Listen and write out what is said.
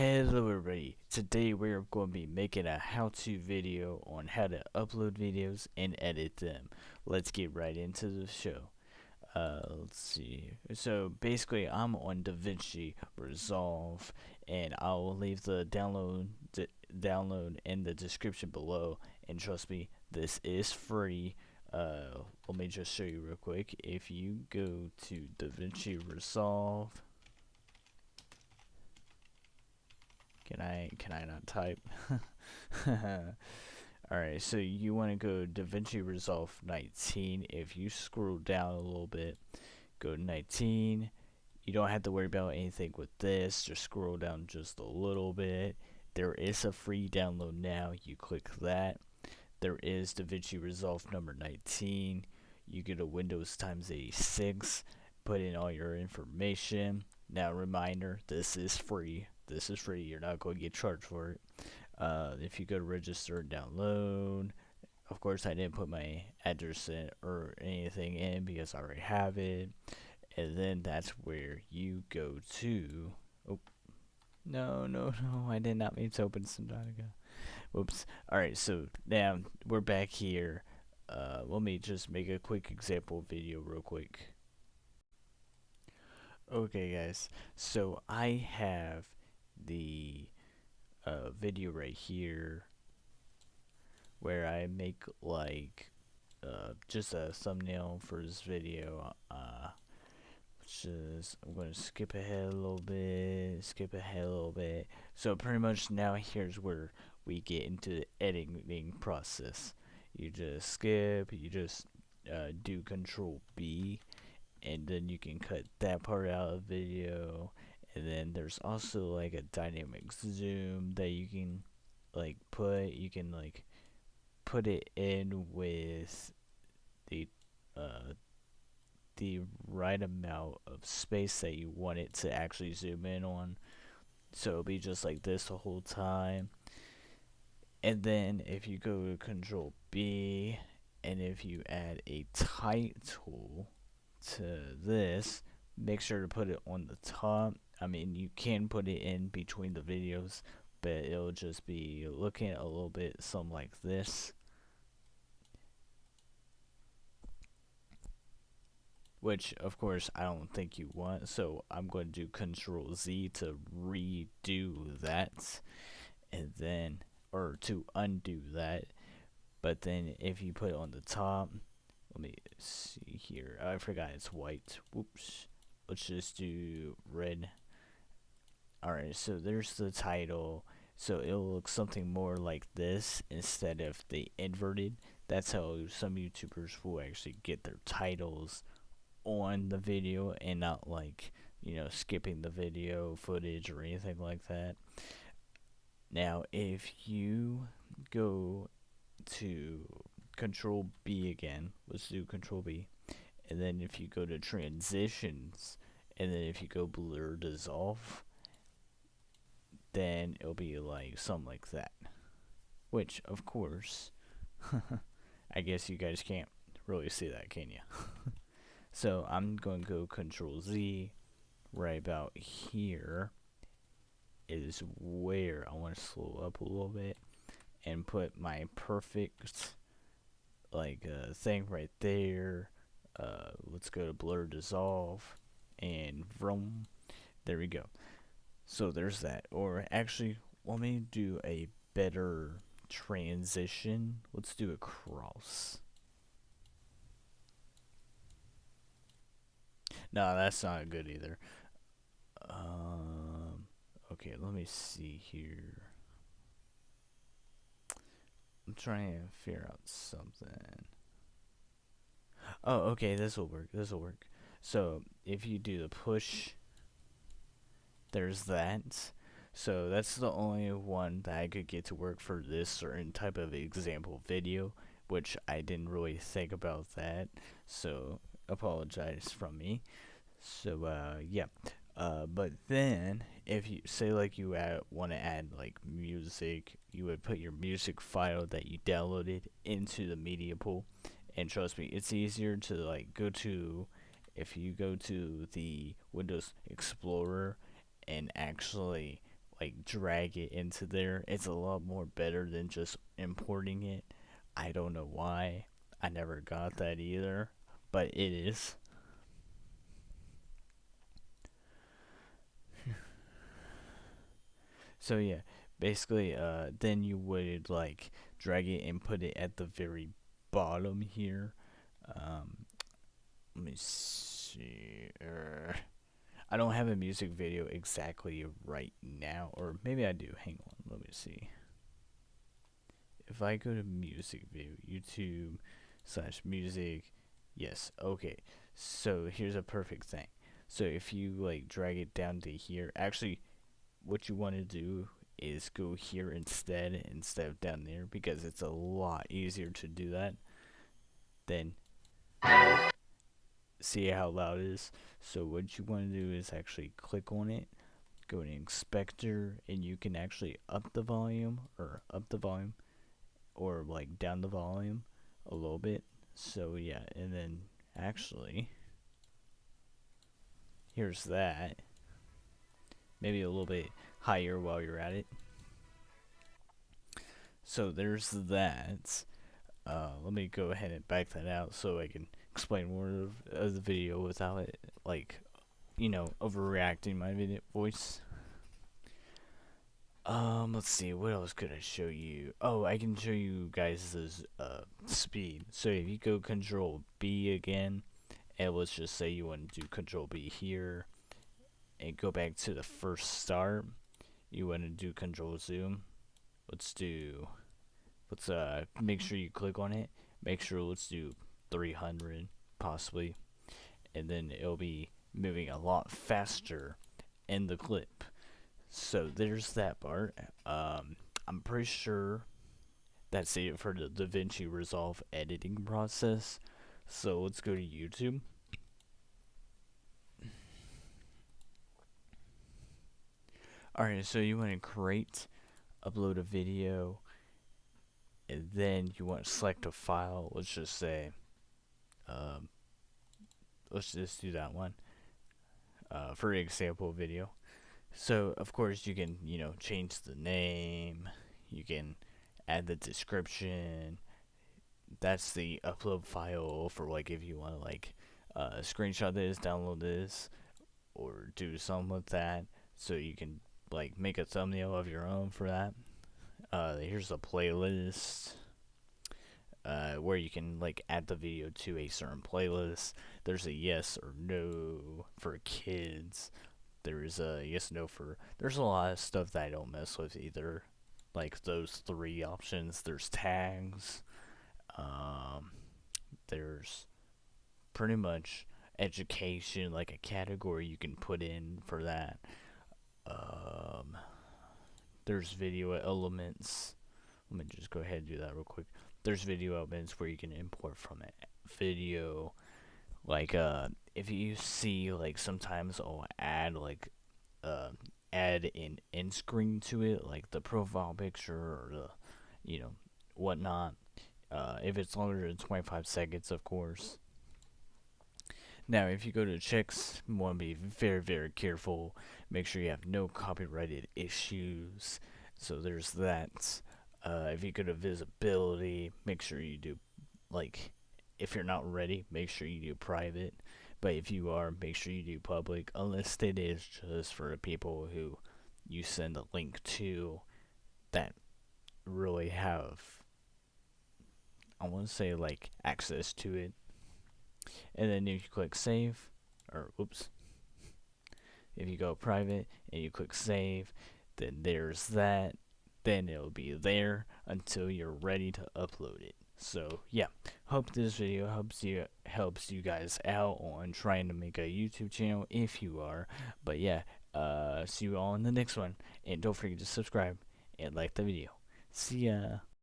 Hello everybody, today we're going to be making a how-to video on how to upload videos and edit them. Let's get right into the show. Let's see. So basically I'm on DaVinci Resolve and I'll leave the download in the description below, and trust me, this is free. Let me just show you real quick. If you go to DaVinci Resolve, can I not type? Alright, so you want to go DaVinci Resolve 19. If you scroll down a little bit, go to 19. You don't have to worry about anything with this. Just scroll down just a little bit. There is a free download now. You click that. There is DaVinci Resolve number 19. You get a Windows times 86. Put in all your information. Now, reminder, this is free. This is free. You're not going to get charged for it. If you go to register and download, of course I didn't put my address in or anything in because I already have it. And then that's where you go to. Oh, no, I did not mean to open some time ago. Whoops. Alright, so now we're back here. Let me just make a quick example video real quick. Okay guys, so I have the video right here where I make like just a thumbnail for this video. I'm gonna skip ahead a little bit. So pretty much now here's where we get into the editing process. You just skip, you just do Control B, and then you can cut that part out of the video. And then there's also like a dynamic zoom that you can like put it in with the uh, the right amount of space that you want it to actually zoom in on, so it'll be just like this the whole time. And then if you go to Control B, and if you add a title to this, make sure to put it on the top. I mean, you can put it in between the videos, but it'll just be looking a little bit something like this, which of course I don't think you want, so I'm going to do Control Z to redo that, and then, or to undo that. But then if you put it on the top, let me see here, I forgot it's white. Whoops. Let's just do red. Alright, so there's the title. So it'll look something more like this instead of the inverted. That's how some YouTubers will actually get their titles on the video, and not like, you know, skipping the video footage or anything like that. Now if you go to Control B again, let's do Control B, and then if you go to transitions, and then if you go blur dissolve, then it'll be like something like that, which of course I guess you guys can't really see that, can you? So I'm going to go Control Z. Right about here is where I want to slow up a little bit and put my perfect like thing right there. Let's go to blur dissolve, and vroom, there we go. So there's that. Or actually, let me do a better transition. Let's do a cross. No, that's not good either. Okay, let me see here. I'm trying to figure out something. Oh, okay, this will work. So if you do the push, there's that. So that's the only one that I could get to work for this certain type of example video, which I didn't really think about that. So apologize from me. So yeah. But then if you say like you want to add like music, you would put your music file that you downloaded into the media pool. And trust me, it's easier to like go to, if you go to the Windows Explorer and actually like drag it into there. It's a lot more better than just importing it. I don't know why. I never got that either, but it is. So yeah, basically, then you would like drag it and put it at the very bottom here. Um, Let me see. I don't have a music video exactly right now, or maybe I do. Hang on, let me see. If I go to music video, YouTube/music, yes, okay. So here's a perfect thing. So if you like drag it down to here, actually, what you want to do is go here instead of down there, because it's a lot easier to do that than see how loud it is. So what you want to do is actually click on it, go to inspector, and you can actually up the volume or like down the volume a little bit. So yeah, and then actually here's that. Maybe a little bit higher while you're at it. So there's that. Let me go ahead and back that out so I can explain more of the video without it, like, overreacting my video voice. Let's see, what else could I show you? Oh, I can show you guys this, speed. So if you go Control B again, and let's just say you want to do Control B here, and go back to the first start, you want to do Control Zoom. Let's make sure you click on it. Make sure, let's do 300 possibly, and then it'll be moving a lot faster in the clip. So there's that part. I'm pretty sure that's it for the DaVinci Resolve editing process. So let's go to YouTube. Alright, so you want to upload a video, and then you want to select a file. Let's just say, let's just do that one for example video. So of course you can, change the name, you can add the description. That's the upload file for like if you want to like screenshot this, download this, or do something with that. So you can like make a thumbnail of your own for that. Here's a playlist where you can like add the video to a certain playlist. There's a yes or no for kids. There's a yes no for. There's a lot of stuff that I don't mess with either. Like those three options. There's tags. There's pretty much education, like a category you can put in for that. There's video elements. Let me just go ahead and do that real quick. There's video elements where you can import from it. Video, like if you see like sometimes I'll add like add an end screen to it, like the profile picture or the whatnot. If it's longer than 25 seconds, of course. Now, if you go to checks, you want to be very, very careful. Make sure you have no copyrighted issues. So there's that. If you go to visibility, make sure you do, like, if you're not ready, make sure you do private. But if you are, make sure you do public, unless it is just for people who you send a link to that really have, I want to say, like, access to it. And then if you click save, or oops, if you go private and you click save, then there's that. Then it'll be there until you're ready to upload it. So yeah, hope this video helps you guys out on trying to make a YouTube channel if you are. But yeah, see you all in the next one, and don't forget to subscribe and like the video. See ya.